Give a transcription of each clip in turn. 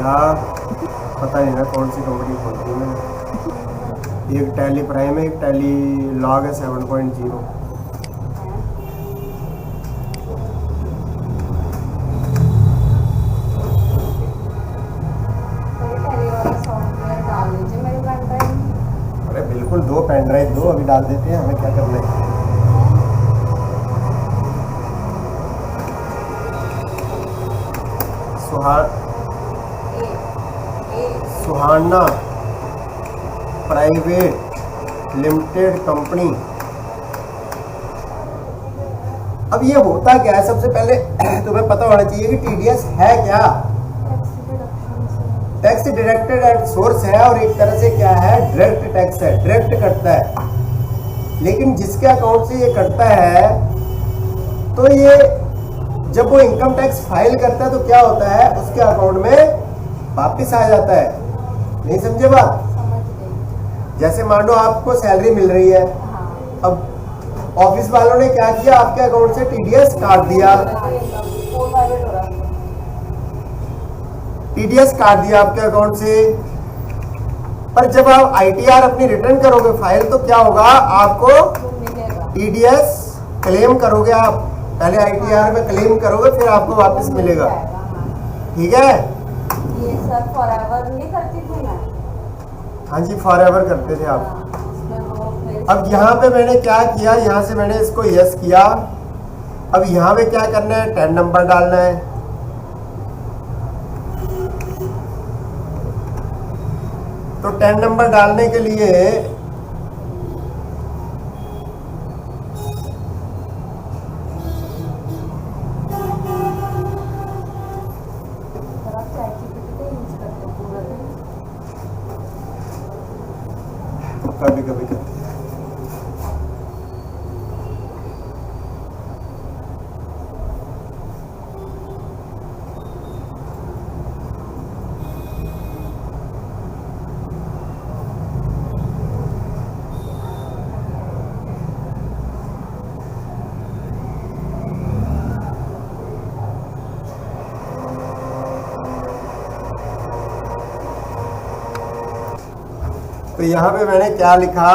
था, पता नहीं ना कौन सी कंपनी खोलती है मैंने। एक टैली प्राइम है, एक टैली लॉग है 7.0। अरे बिल्कुल, 2 पेन ड्राइव दो, अभी डाल देते हैं, हमें क्या करना है। सुहाना प्राइवेट लिमिटेड कंपनी। अब ये होता क्या है, सबसे पहले तुम्हें पता होना चाहिए कि टीडीएस है क्या। टैक्स डायरेक्टेड एट सोर्स है, और एक तरह से क्या है, डायरेक्ट टैक्स है, डायरेक्ट कटता है। लेकिन जिसके अकाउंट से ये कटता है, तो ये जब वो इनकम टैक्स फाइल करता है तो क्या होता है, उसके अकाउंट में वापस आ जाता है। नहीं समझे बात? जैसे मान लो आपको सैलरी मिल रही है, अब ऑफिस वालों ने क्या किया, आपके अकाउंट से टीडीएस काट दिया, टीडीएस काट दिया आपके अकाउंट से। पर जब आप आईटीआर अपनी रिटर्न करोगे फाइल, तो क्या होगा, आपको टीडीएस क्लेम करोगे। आप पहले आईटीआर में क्लेम करोगे, फिर आपको वापस मिलेगा। ठीक है? ये सर फॉरएवर नहीं करती थी मैं। हाँ जी, फॉरएवर करते थे आप। अब यहाँ पे मैंने क्या किया, यहाँ से मैंने इसको यस किया। अब यहाँ पे क्या करना है, 10 नंबर डालना है। तो 10 नंबर डालने के लिए कभी कभी करते हैं। तो यहाँ पे मैंने क्या लिखा,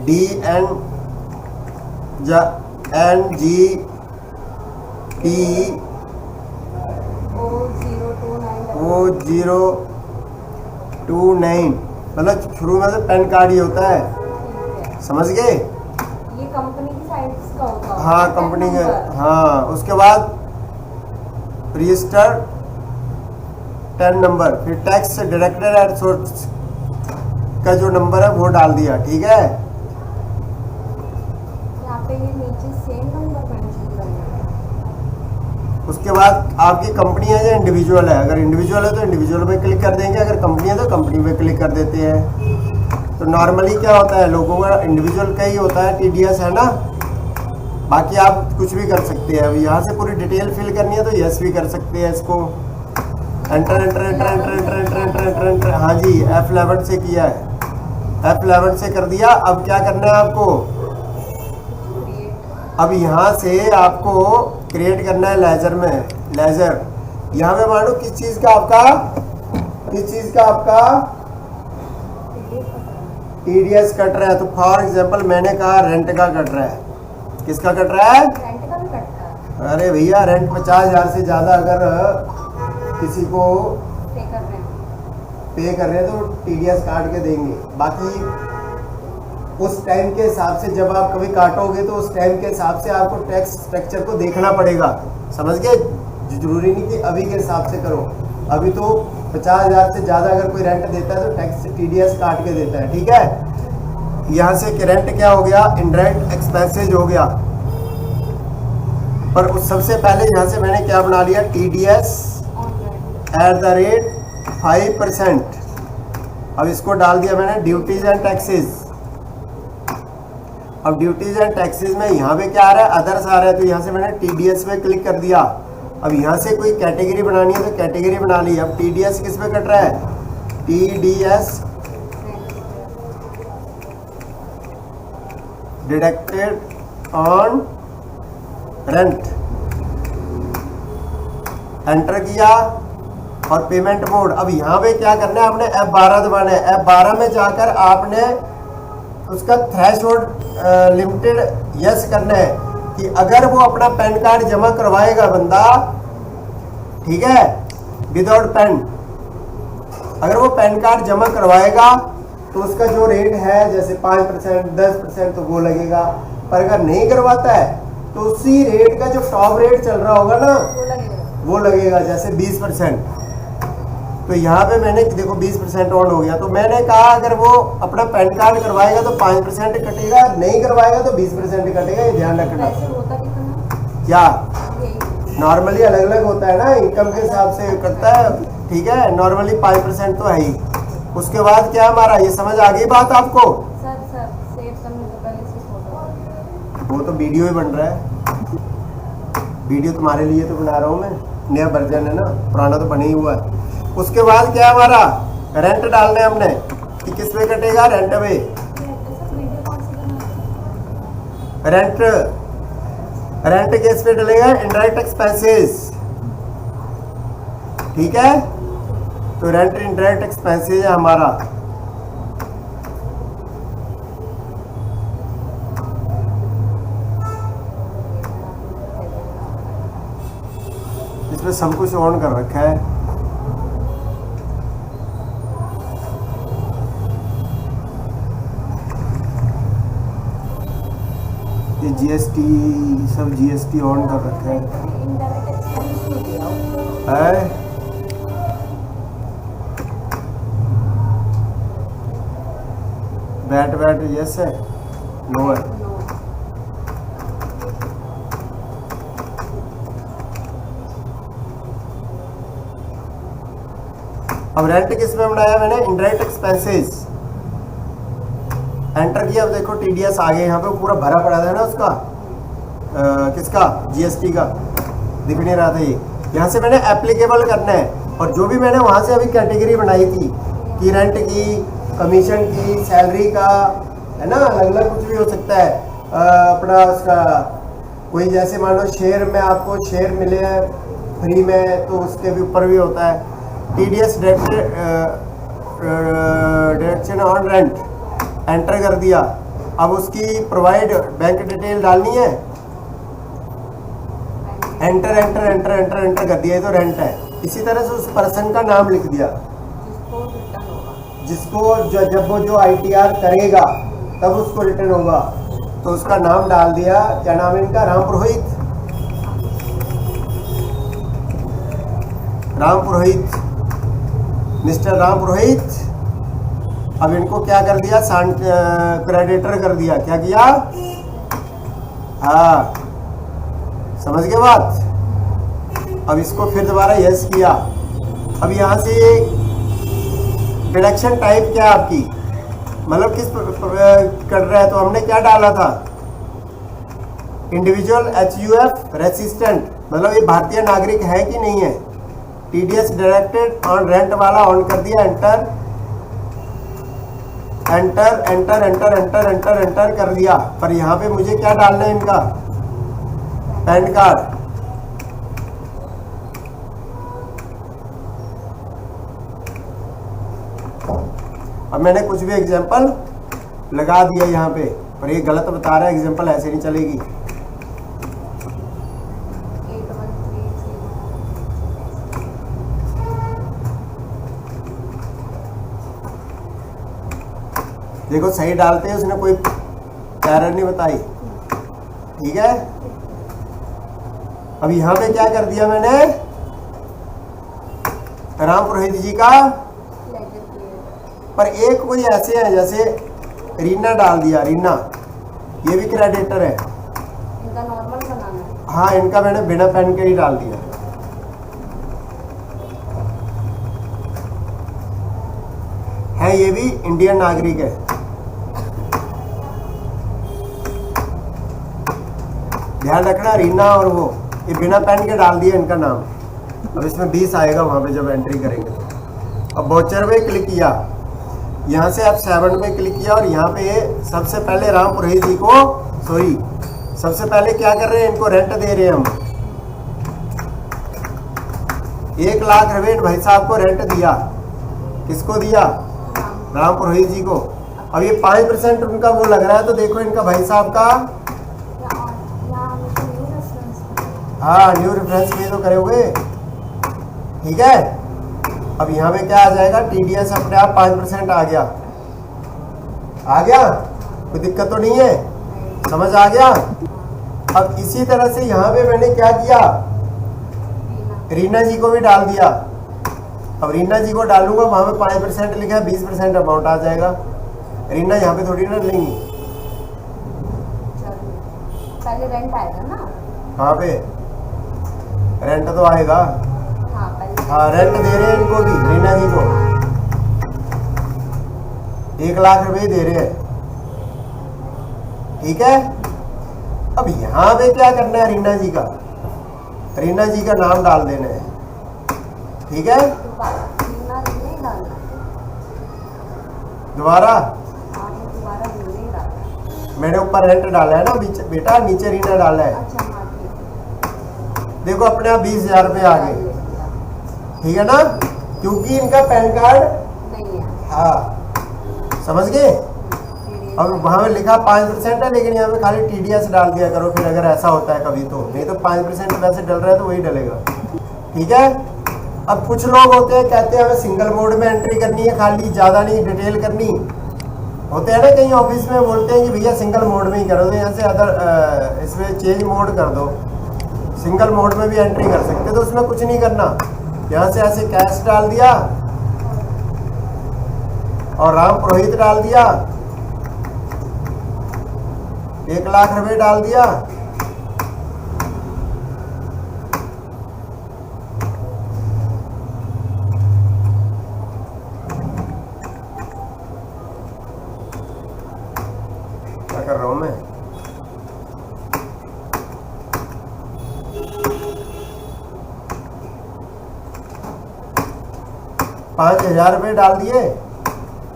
DNGPO029, मतलब शुरू में तो पैन कार्ड ही होता है। समझ गए? ये कंपनी की साइट का होता है। हाँ, कंपनी का। हाँ, उसके बाद रजिस्टर 10 नंबर, फिर टैक्स डायरेक्टेड एट सोर्स का जो नंबर है वो डाल दिया। ठीक है? यहाँ पे ये नीचे सेम नंबर मेंशन करना है। उसके बाद आपकी कंपनी है या इंडिविजुअल है। अगर इंडिविजुअल है तो इंडिविजुअल पे क्लिक कर देंगे, अगर कंपनी है तो कंपनी पे क्लिक कर देते हैं। तो नॉर्मली क्या होता है, लोगों का इंडिविजुअल का ही होता है टीडीएस, है ना। बाकी आप कुछ भी कर सकते हैं। अभी यहाँ से पूरी डिटेल फिल करनी है तो यस भी कर सकते हैं। इसको enter enter enter enter enter enter enter enter enter, हाँ जी, F11 से किया है, F11 से कर दिया। अब क्या करना है आपको, अब यहाँ से आपको क्रिएट करना है लेजर में। लेजर यहाँ पे मानो किस चीज़ का आपका टीडीएस कट रहा है। तो फॉर एग्जांपल मैंने कहा रेंट का कट रहा है। किसका कट रहा है? रेंट का भी कटता है। अरे भैया, रेंट 50,000 से ज़्यादा अगर किसी को पे कर रहे हैं तो टीडीएस काट के देंगे। बाकी उस टाइम के हिसाब से जब आप कभी काटोगे तो उस टाइम के हिसाब से आपको टैक्स स्ट्रक्चर को देखना पड़ेगा। समझ गए? जरूरी नहीं कि अभी के हिसाब से करो। अभी तो 50,000 से ज़्यादा अगर कोई रेंट देता है तो टैक्स टीडीएस काट के देता है। ठीक है? यहाँ से रेंट क्या हो गया, इनडायरेक्ट एक्सपेंसेज हो गया। पर उस सबसे पहले यहाँ से मैंने क्या बना लिया, TDS @ 5%। अब इसको डाल दिया मैंने ड्यूटीज एंड टैक्सेस। अब ड्यूटीज एंड टैक्सेस में यहाँ पे क्या आ रहा है, अदर्स आ रहा है, तो यहाँ से मैंने TDS पे क्लिक कर दिया। अब यहाँ से कोई कैटेगरी बनानी है तो कैटेगरी बना ली। अब TDS किस पे कट रहा है, TDS deducted on rent. Enter किया, और पेमेंट मोड। अब यहाँ पे क्या करना है, आपने F12 दबाना है। F12 में जाकर आपने उसका थ्रेशोल्ड लिमिटेड यस करना है कि अगर वो अपना पैन कार्ड जमा करवाएगा बंदा, ठीक है, विदाउट पेन, अगर वो पैन कार्ड जमा करवाएगा तो उसका जो रेट है जैसे 5%, 10% तो वो लगेगा। पर अगर नहीं करवाता है तो उसी रेट का जो टॉप रेट चल रहा होगा ना वो लगेगा। वो लगेगा, जैसे 20%। तो यहाँ पे मैंने देखो 20% ऑन हो गया। तो मैंने कहा अगर वो अपना पैन कार्ड करवाएगा तो 5% कटेगा, नहीं करवाएगा तो 20% कटेगा, ये ध्यान रखना। वैसे होता कितना? क्या यही नॉर्मली अलग अलग होता है ना, इनकम के हिसाब से कटता है, ठीक है। नॉर्मली 5% तो है ही। उसके बाद क्या हमारा, ये समझ आ गई बात आपको? सर सेव करने से पहले से फोटो। वो तो वीडियो ही बन रहा है, वीडियो तुम्हारे लिए तो बना रहा हूँ मैं, नया वर्जन है ना, पुराना तो बना ही हुआ है। उसके बाद क्या हमारा, रेंट डालना है हमने कि किस पे कटेगा, रेंट पे। सर वीडियो कौन सी बनाना है? रेंट किस पे डलेगा, इनडायरेक्ट एक्सपेंसेस, ठीक है। तो रेंट इनडायरेक्ट एक्सपेंसेस है हमारा। इसमें सब कुछ ऑन कर रखा है। ये जीएसटी, सब जीएसटी ऑन कर रखा है। इनडायरेक्ट एक्सपेंस नहीं दिया ऊपर। है वैट यस है, नो है। नो। अब रेंट किस में बनाया मैंने, इनडायरेक्ट एक्सपेंसेस। एंटर किया, अब देखो टीडीएस आ गया, यहाँ पे पूरा भरा पड़ा था ना उसका, किसका, जीएसटी का, दिख नहीं रहा था ये। यहाँ से मैंने एप्लीकेबल करना है, और जो भी मैंने वहाँ से अभी कैटेगरी बनाई थी कि रेंट की, कमीशन की, सैलरी का, है ना, अलग अलग कुछ भी हो सकता है। अपना उसका कोई जैसे मान लो शेयर में आपको शेयर मिले हैं फ्री में, तो उसके भी ऊपर भी होता है। TDS direction on rent, enter कर दिया। अब उसकी प्रोवाइड बैंक डिटेल डालनी है, enter enter enter enter enter कर दिया, ये तो रेंट है। इसी तरह से उस पर्सन का नाम लिख दिया, जिसको रिटर्न होगा, जिसको जब वो जो आईटीआर करेगा तब उसको रिटर्न होगा, तो उसका नाम डाल दिया। क्या नाम है इनका, राम पुरोहित, राम पुरोहित, मिस्टर राम पुरोहित। अब इनको क्या कर दिया, क्रेडिटर कर दिया। क्या किया, हाँ समझ गए बात। अब इसको फिर दोबारा यस किया। अब यहाँ से डिडक्शन टाइप क्या है आपकी, मतलब किस कर रहा है, तो हमने क्या डाला था, इंडिविजुअल HUF रेसिस्टेंट, मतलब ये भारतीय नागरिक है कि नहीं है। टीडीएस डायरेक्टेड ऑन रेंट वाला ऑन कर दिया, enter enter enter enter enter enter enter कर दिया। पर यहाँ पे मुझे क्या डालना है, इनका पैन कार्ड। अब मैंने कुछ भी एग्जांपल लगा दिया यहाँ पे, पर ये गलत बता रहा है, एग्जांपल ऐसे नहीं चलेगी। 8133। देखो सही डालते हैं, उसने कोई एरर नहीं बताई, ठीक है। अब यहाँ पे क्या कर दिया मैंने, राम पुरोहित जी का, लेजर क्लियर। पर एक कोई ऐसे है जैसे रीना डाल दिया, रीना, ये भी क्रेडिटर है। इनका नॉर्मल बनाना है। हाँ इनका मैंने बिना पेन के ही डाल दिया। है ये भी इंडियन नागरिक है। ध्यान रखना, रीना और वो, ये बिना पेन के डाल दिया इनका नाम। अब इसमें 20 आएगा वहाँ पे जब एंट्री करेंगे तो। अब वाउचर पे क्लिक किया, यहाँ से आप 7 पे क्लिक किया, और यहाँ पे सबसे पहले राम पुरोहित जी को, सॉरी सबसे पहले क्या कर रहे हैं, इनको रेंट दे रहे हैं हम। 1,00,000 भाई साहब को रेंट दिया। किसको दिया? राम पुरोहित जी को। अब ये 5% उनका वो लग रहा है, तो देखो इनका भाई साहब का, हाँ न्यू रेफरेंस पे तो करोगे, ठीक है। अब यहाँ पे क्या आ जाएगा? टीडीएस अपने आप 5% आ गया। आ गया, कोई दिक्कत तो नहीं है, समझ आ गया। अब इसी तरह से यहाँ पे मैंने क्या किया, रीना जी को भी डाल दिया। अब रीना जी को डालूंगा, वहां पे 5% लिखा है, 20% अमाउंट आ जाएगा। रीना यहाँ पे थोड़ी ना लेंगी, पहले रेंट आएगा ना। कहाँ पे रेंट तो आएगा? हाँ पहले। हाँ रेंट दे रहे हैं इनको भी, रीना जी को 1,00,000 दे रहे हैं, ठीक है। अब यहाँ पे क्या करना है, रीना जी का, रीना जी का नाम डाल देना है, ठीक है। दोबारा नहीं डालना, दोबारा दोबारा नहीं डालना। मैंने ऊपर रेंट डाला है ना बेटा, नीचे रीना डाला है। अच्छा हाँ ठीक है। देखो अपने आप 20,000 रुपये आ गए, ठीक है ना, क्योंकि इनका पैन कार्ड नहीं है। हाँ समझ गए। अब वहाँ में लिखा 5% है, लेकिन यहाँ पे खाली टीडीएस डाल दिया करो फिर, अगर ऐसा होता है कभी तो, नहीं तो 5% वैसे डल रहा है तो वही डलेगा, ठीक है। अब कुछ लोग होते हैं कहते हैं हमें सिंगल मोड में एंट्री करनी है, खाली ज़्यादा नहीं डिटेल करनी, होते हैं ना कहीं ऑफिस में, बोलते हैं कि भैया सिंगल मोड में ही करो, तो यहाँ से अदर इसमें चेंज मोड कर दो, सिंगल मोड में भी एंट्री कर सकते, तो उसमें कुछ नहीं करना। यहाँ से ऐसे कैश डाल दिया और राम पुरोहित डाल दिया, 1,00,000 डाल दिया, क्या कर रहा हूं मैं, ₹5,000 डाल दिए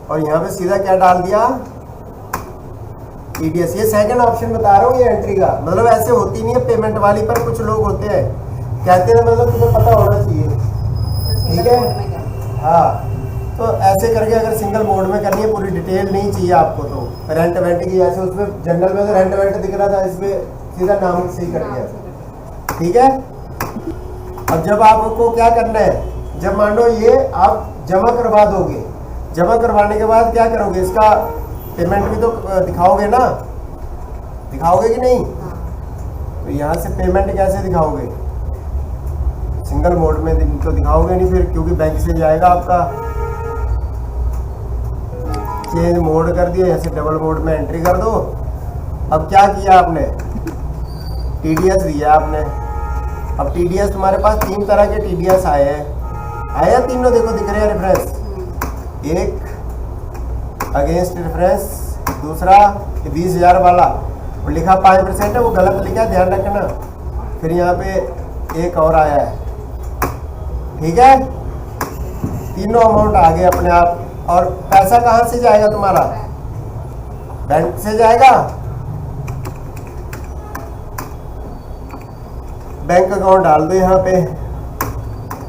और यहाँ पे सीधा क्या डाल दिया, टीडीएस। ये सेकंड ऑप्शन बता रहा हूँ, ये एंट्री का मतलब ऐसे होती नहीं है पेमेंट वाली, पर कुछ लोग होते हैं कहते हैं मतलब तुम्हें पता होना चाहिए, ठीक है। हाँ तो ऐसे करके अगर सिंगल मोड में करनी है, पूरी डिटेल नहीं चाहिए आपको, तो रेंट वेंट की ऐसे उसमें जनरल में तो रेंट वेंट दिख रहा था, इसमें सीधा नाम सही कर दिया, ठीक है। अब जब आपको क्या करना है, जब मान लो ये आप जमा करवा दोगे, जमा करवाने के बाद क्या करोगे, इसका पेमेंट भी तो दिखाओगे ना, दिखाओगे कि नहीं। तो यहाँ से पेमेंट कैसे दिखाओगे, सिंगल मोड में तो दिखाओगे नहीं फिर, क्योंकि बैंक से जाएगा आपका। चेंज मोड कर दिया, यहाँ से डबल मोड में एंट्री कर दो। अब क्या किया आपने, टीडीएस दिया आपने। अब टीडीएस तुम्हारे पास 3 तरह के टीडीएस आए हैं, आया तीनों, देखो दिख रहे हैं रेफरेंस, एक अगेंस्ट रेफरेंस, दूसरा 20,000 वाला, और लिखा 5% है, वो गलत लिखा है, ध्यान रखना। फिर यहाँ पे एक और आया है, ठीक है। तीनों अमाउंट आ गए अपने आप। और पैसा कहाँ से जाएगा तुम्हारा, बैंक से जाएगा, बैंक अकाउंट डाल दो यहाँ पे,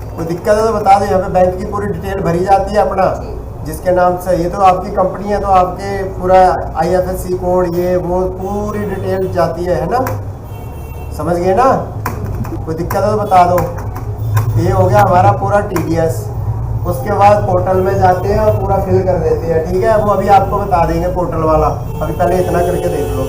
कोई दिक्कत है तो बता दो, यहाँ पे बैंक की पूरी डिटेल भरी जाती है अपना, जिसके नाम से, ये तो आपकी कंपनी है तो आपके पूरा IFSC कोड ये वो पूरी डिटेल जाती है ना, समझ गए ना। कोई दिक्कत है तो बता दो। ये हो गया हमारा पूरा टीडीएस। उसके बाद पोर्टल में जाते हैं और पूरा फिल कर देते हैं, ठीक है। वो अभी आपको बता देंगे पोर्टल वाला, अभी पहले इतना करके देख लो।